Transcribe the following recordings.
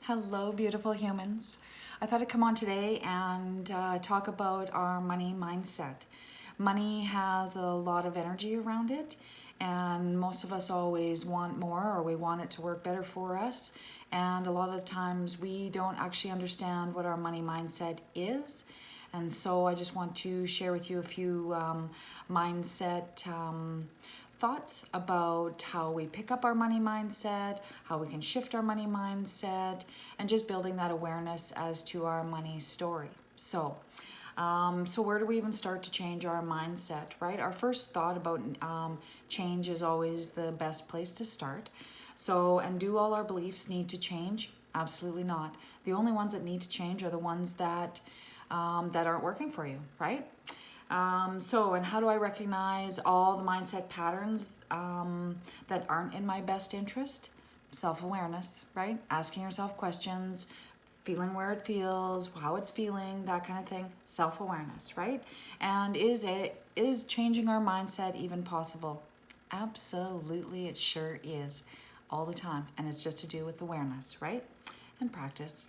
Hello, beautiful humans. I thought I'd come on today and talk about our money mindset. Money has a lot of energy around it, and most of us always want more, or we want it to work better for us. And a lot of the times we don't actually understand what our money mindset is. And so I just want to share with you a few mindset thoughts about how we pick up our money mindset, how we can shift our money mindset, and just building that awareness as to our money story. So where do we even start to change our mindset, right? Our first thought about change is always the best place to start. So, and do all our beliefs need to change? Absolutely not. The only ones that need to change are the ones that aren't working for you, right? And how do I recognize all the mindset patterns that aren't in my best interest? Self-awareness, right? Asking yourself questions, feeling where it feels, how it's feeling, that kind of thing. Self-awareness, right? And is changing our mindset even possible? Absolutely, it sure is, all the time. And it's just to do with awareness, right? And practice.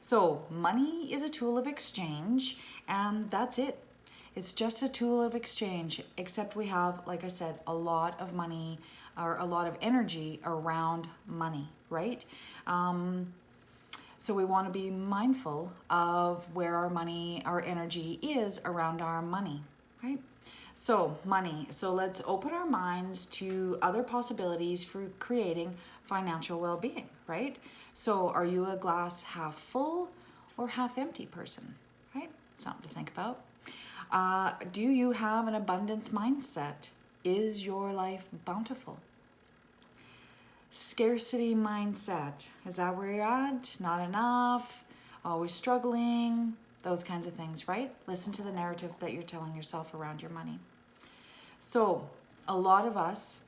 So money is a tool of exchange, and that's it. It's just a tool of exchange, except we have, like I said, a lot of money or a lot of energy around money, right? So we want to be mindful of where our money, our energy is around our money, right? So money. So let's open our minds to other possibilities for creating financial well-being, right? So are you a glass half full or half empty person, right? Something to think about. Do you have an abundance mindset? Is your life bountiful? Scarcity mindset. Is that where you're at? Not enough? Always struggling? Those kinds of things, right? Listen to the narrative that you're telling yourself around your money. So, a lot of us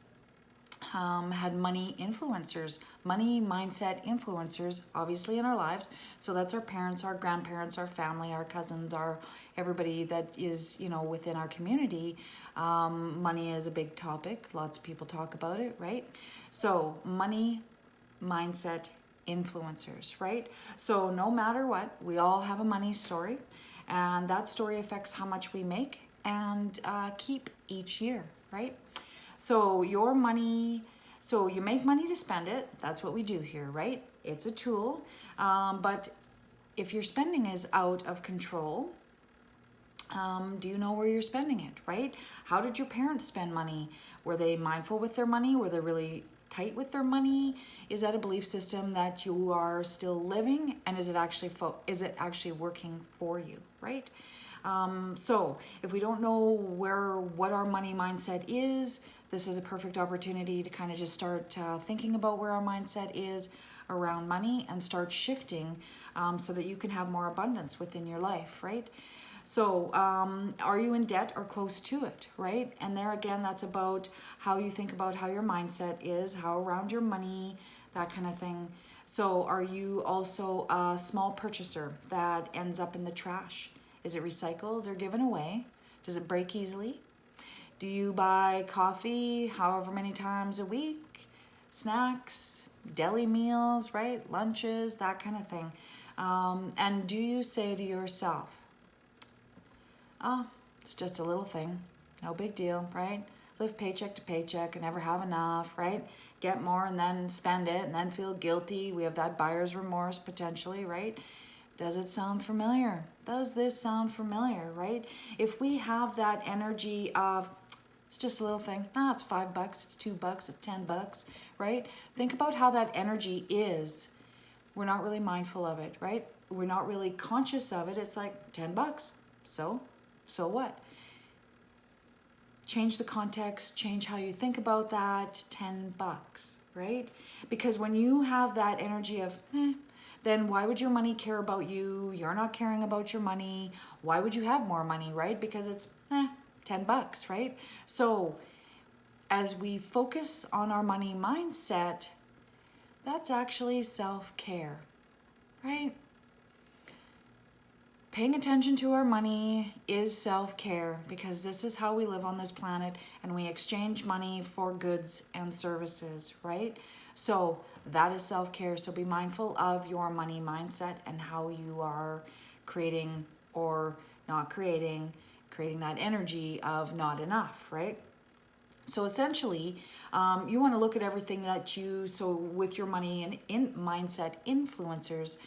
had money influencers, money mindset influencers, obviously in our lives. So that's our parents, our grandparents, our family, our cousins, our everybody that is, within our community. Money is a big topic. Lots of people talk about it, right? So money mindset influencers, right? So no matter what, we all have a money story, and that story affects how much we make and keep each year, right? So your money, so you make money to spend it. That's what we do here, right? It's a tool. But if your spending is out of control, do you know where you're spending it, right? How did your parents spend money? Were they mindful with their money? Were they really tight with their money? Is that a belief system that you are still living? And is it actually working for you, right? So if we don't know what our money mindset is, this is a perfect opportunity to kind of just start thinking about where our mindset is around money and start shifting so that you can have more abundance within your life, right? So are you in debt or close to it, right? And there again, that's about how you think about how your mindset is, how around your money, that kind of thing. So are you also a small purchaser that ends up in the trash? Is it recycled or given away? Does it break easily? Do you buy coffee however many times a week? Snacks, deli meals, right? Lunches, that kind of thing. And do you say to yourself, oh, it's just a little thing, no big deal, right? Live paycheck to paycheck and never have enough, right? Get more and then spend it and then feel guilty. We have that buyer's remorse potentially, right? Does it sound familiar? Does this sound familiar, right? If we have that energy of, it's just a little thing, it's $5, it's $2, it's $10, right? Think about how that energy is. We're not really mindful of it, right? We're not really conscious of it. It's like $10. So what? Change the context, change how you think about that, $10, right? Because when you have that energy of, then why would your money care about you? You're not caring about your money. Why would you have more money, right? Because it's $10, right? So as we focus on our money mindset, that's actually self-care, right? Paying attention to our money is self-care, because this is how we live on this planet, and we exchange money for goods and services, right? So That is self-care. So be mindful of your money mindset and how you are creating or not creating that energy of not enough, right? So essentially, you want to look at everything that you, so with your money and in mindset influencers,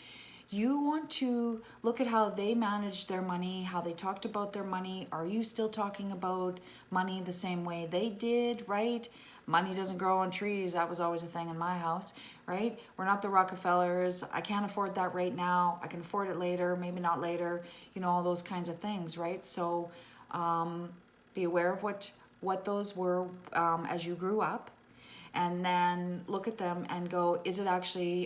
you want to look at how they manage their money, how they talked about their money. Are you still talking about money the same way they did, right? Money doesn't grow on trees. That was always a thing in my house, right? We're not the Rockefellers. I can't afford that right now. I can afford it later, maybe not later, all those kinds of things, right? So be aware of what those were as you grew up, and then look at them and go,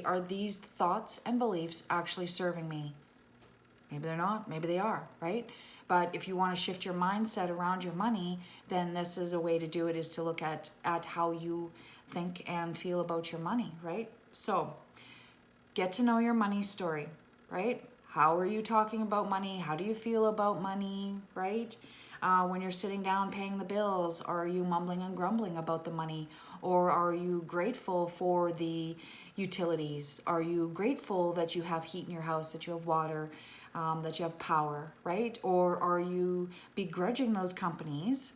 are these thoughts and beliefs actually serving me? Maybe they're not, maybe they are, right? But if you want to shift your mindset around your money, then this is a way to do it, is to look at how you think and feel about your money, right? So get to know your money story, right? How are you talking about money? How do you feel about money, right? When you're sitting down paying the bills, are you mumbling and grumbling about the money? Or are you grateful for the utilities? Are you grateful that you have heat in your house, that you have water, that you have power, right? Or are you begrudging those companies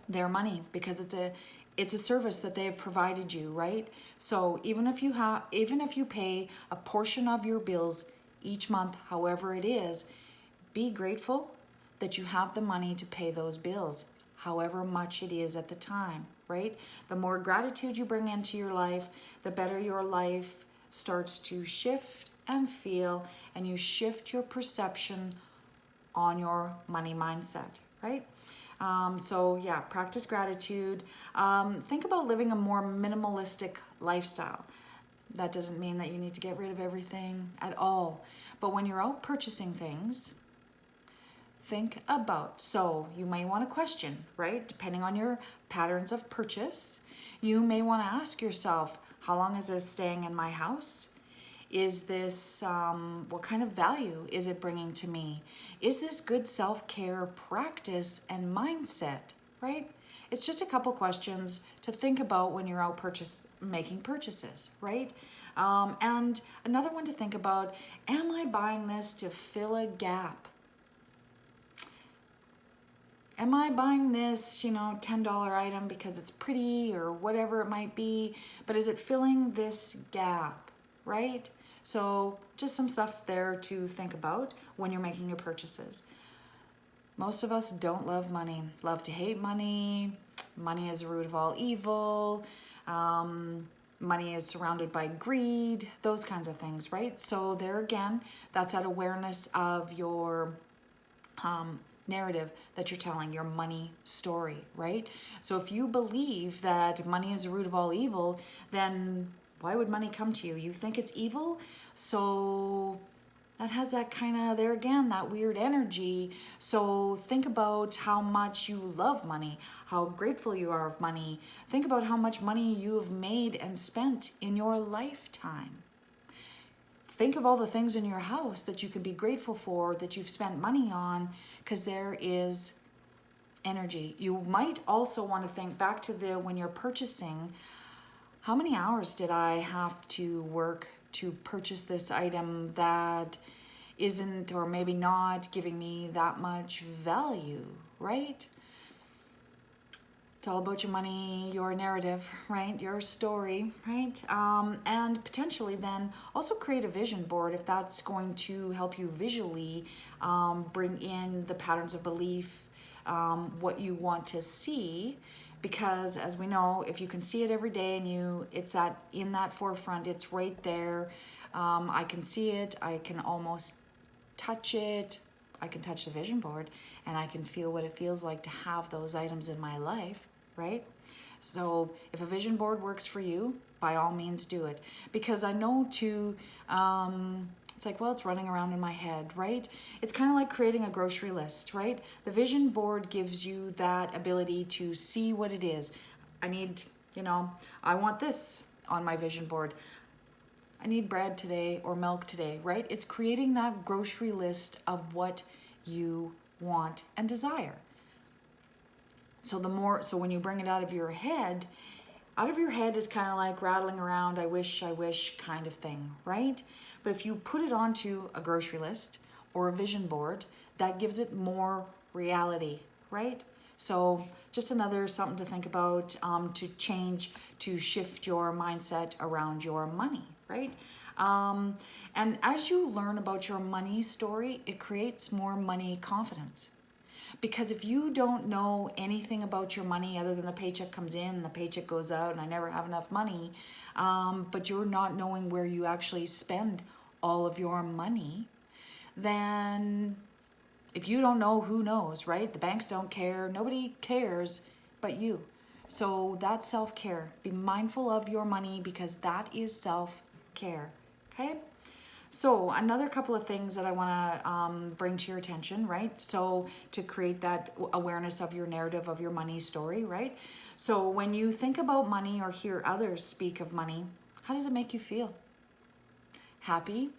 their money because it's a service that they have provided you, right? So even if you pay a portion of your bills each month, however it is, be grateful that you have the money to pay those bills, however much it is at the time, right? The more gratitude you bring into your life, the better your life starts to shift and feel, and you shift your perception on your money mindset, right? So yeah, practice gratitude. Think about living a more minimalistic lifestyle. That doesn't mean that you need to get rid of everything at all. But when you're out purchasing things, think about, so you may want to question, right? Depending on your patterns of purchase, you may want to ask yourself, how long is this staying in my house? Is this, what kind of value is it bringing to me? Is this good self-care practice and mindset, right? It's just a couple questions to think about when you're out making purchases, right? And another one to think about, am I buying this to fill a gap? Am I buying this, $10 item because it's pretty or whatever it might be, but is it filling this gap, right? So just some stuff there to think about when you're making your purchases. Most of us don't love money, love to hate money. Money is the root of all evil. Money is surrounded by greed, those kinds of things, right? So there again, that's that awareness of your narrative that you're telling, your money story, right? So if you believe that money is the root of all evil, then why would money come to you? You think it's evil? So that has that kind of, there again, that weird energy. So think about how much you love money, how grateful you are of money. Think about how much money you have made and spent in your lifetime. Think of all the things in your house that you can be grateful for, that you've spent money on, because there is energy. You might also want to think back to when you're purchasing, how many hours did I have to work to purchase this item that isn't, or maybe not, giving me that much value, right? It's all about your money, your narrative, right? Your story, right? And potentially then also create a vision board if that's going to help you visually bring in the patterns of belief, what you want to see. Because as we know, if you can see it every day and it's in that forefront, it's right there. I can see it, I can almost touch it. I can touch the vision board and I can feel what it feels like to have those items in my life, right? So if a vision board works for you, by all means do it. Because I know it's like, well, it's running around in my head, right? It's kind of like creating a grocery list, right? The vision board gives you that ability to see what it is. I need, I want this on my vision board. I need bread today or milk today, right? It's creating that grocery list of what you want and desire. So when you bring it out of your head, Out of your head is kind of like rattling around, I wish kind of thing, right? But if you put it onto a grocery list or a vision board, that gives it more reality, right? So just another something to think about, to change, to shift your mindset around your money, right? And as you learn about your money story, it creates more money confidence. Because if you don't know anything about your money other than the paycheck comes in and the paycheck goes out and I never have enough money, but you're not knowing where you actually spend all of your money, then if you don't know, who knows, right? The banks don't care. Nobody cares but you. So that's self-care. Be mindful of your money because that is self-care, okay? So another couple of things that I want to bring to your attention, right? So to create that awareness of your narrative of your money story, right? So when you think about money or hear others speak of money, how does it make you feel? Happy?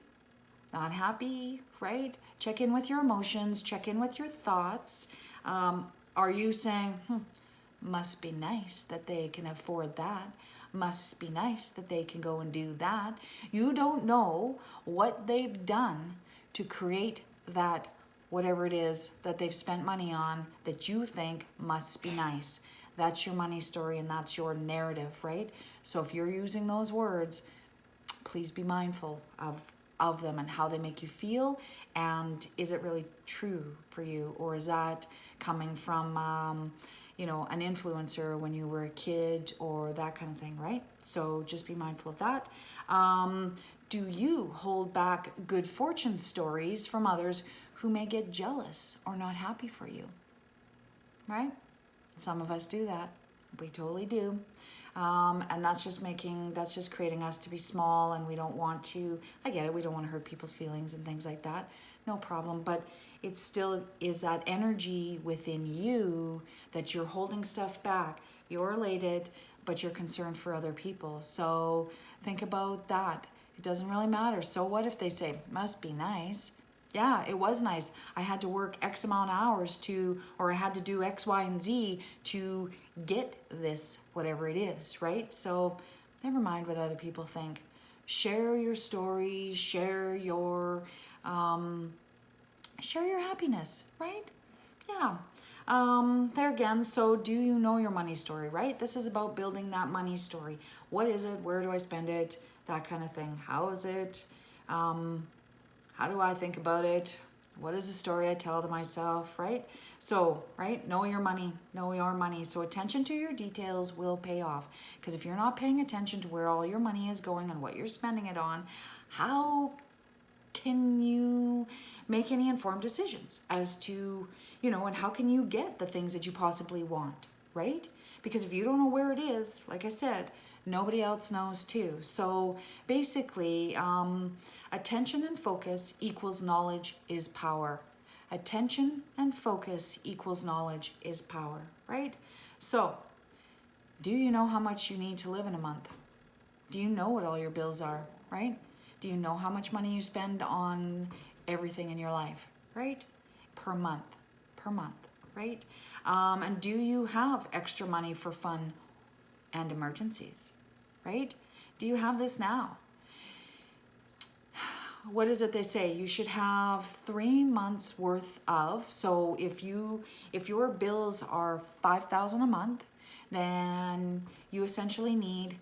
Not happy, right? Check in with your emotions, check in with your thoughts. Are you saying, must be nice that they can afford that? Must be nice that they can go and do that. You don't know what they've done to create that, whatever it is that they've spent money on that you think must be nice. That's your money story and that's your narrative, right? So if you're using those words, please be mindful of them and how they make you feel, and is it really true for you, or is that coming from an influencer when you were a kid or that kind of thing, right? So just be mindful of that. Do you hold back good fortune stories from others who may get jealous or not happy for you, right? Some of us do that. We totally do. And that's just creating us to be small, and we don't want to, I get it, we don't want to hurt people's feelings and things like that. No problem. But it still is that energy within you that you're holding stuff back. You're elated, but you're concerned for other people. So think about that. It doesn't really matter. So what if they say, must be nice? Yeah, it was nice. I had to work X amount of hours or I had to do X, Y, and Z to get this, whatever it is, right? So never mind what other people think. Share your story, share your happiness, right? Yeah. There again, so do you know your money story, right? This is about building that money story. What is it? Where do I spend it? That kind of thing. How is it? How do I think about it? What is the story I tell to myself, right? So, right, know your money, know your money. So attention to your details will pay off. Because if you're not paying attention to where all your money is going and what you're spending it on, how can you make any informed decisions as to, and how can you get the things that you possibly want, right? Because if you don't know where it is, like I said, nobody else knows too. So basically, attention and focus equals knowledge is power. Attention and focus equals knowledge is power, right? So, do you know how much you need to live in a month? Do you know what all your bills are, right? Do you know how much money you spend on everything in your life, right? Per month, right? And do you have extra money for fun and emergencies, right? Do you have this now? What is it they say? You should have 3 months worth of. So if your bills are $5,000 a month, then you essentially need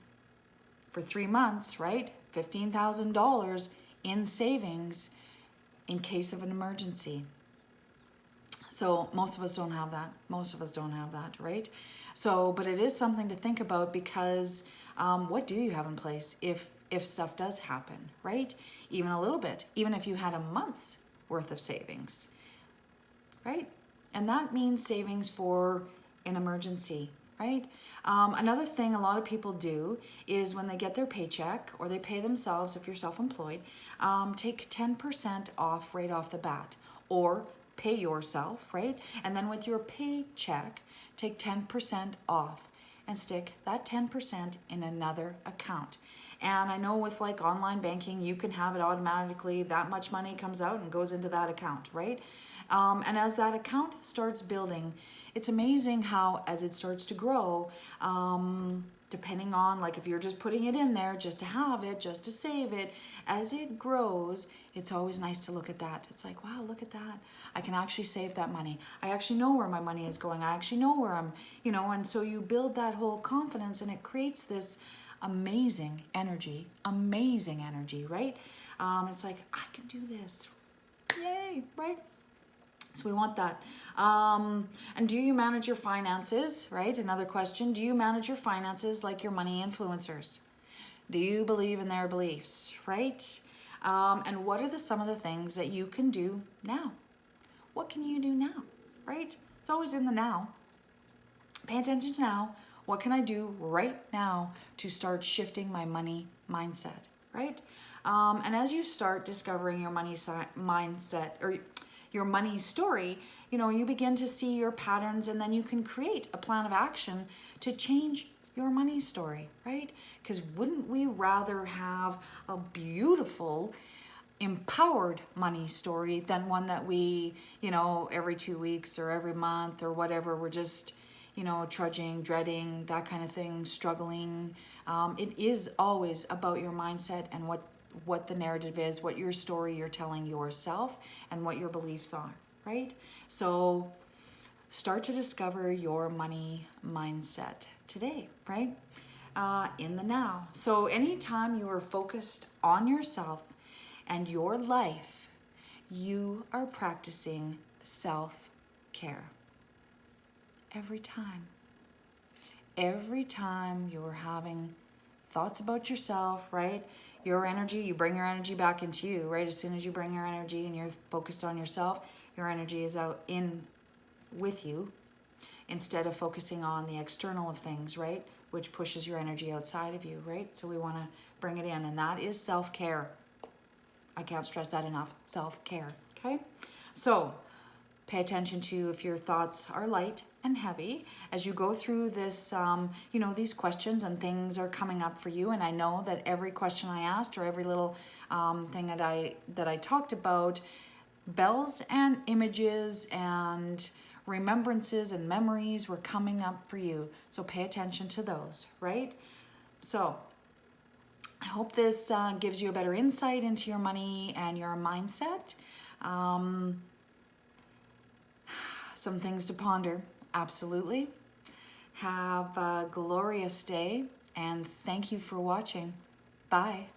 for 3 months, right? $15,000 in savings in case of an emergency. So most of us don't have that. Right? So, but it is something to think about because what do you have in place if stuff does happen, right? Even a little bit, even if you had a month's worth of savings, right? And that means savings for an emergency, right? Another thing a lot of people do is when they get their paycheck or they pay themselves, if you're self-employed, take 10% off right off the bat, or pay yourself, right? And then with your paycheck, take 10% off and stick that 10% in another account. And I know with like online banking, you can have it automatically, that much money comes out and goes into that account, right? And as that account starts building, it's amazing how as it starts to grow, depending on, like if you're just putting it in there just to have it, just to save it, as it grows, it's always nice to look at that. It's like, wow, look at that. I can actually save that money. I actually know where my money is going. I actually know where I'm, and so you build that whole confidence, and it creates this amazing energy, right? It's like, I can do this. Yay, right? So we want that. And do you manage your finances, right? Another question. Do you manage your finances like your money influencers? Do you believe in their beliefs, right? And what are some of the things that you can do now? What can you do now, right? It's always in the now. Pay attention to now. What can I do right now to start shifting my money mindset, right? And as you start discovering your money mindset, or your money story, you begin to see your patterns, and then you can create a plan of action to change your money story, right? Because wouldn't we rather have a beautiful, empowered money story than one that we, every 2 weeks or every month or whatever, we're just, trudging, dreading, that kind of thing, struggling. It is always about your mindset and what the narrative is, what your story you're telling yourself, and what your beliefs are, right? So start to discover your money mindset today, right? In the now. So anytime you are focused on yourself and your life, you are practicing self-care. Every time. Every time you're having thoughts about yourself, right? Your energy, you bring your energy back into you, right? As soon as you bring your energy and you're focused on yourself, your energy is out in with you, instead of focusing on the external of things, right? Which pushes your energy outside of you, right? So we want to bring it in, and that is self-care. I can't stress that enough. Self-care, okay? So pay attention to if your thoughts are light and heavy as you go through this, these questions and things are coming up for you. And I know that every question I asked, or every little thing that I talked about, bells and images and remembrances and memories were coming up for you. So pay attention to those, right? So I hope this gives you a better insight into your money and your mindset. Some things to ponder, absolutely. Have a glorious day, and thank you for watching. Bye.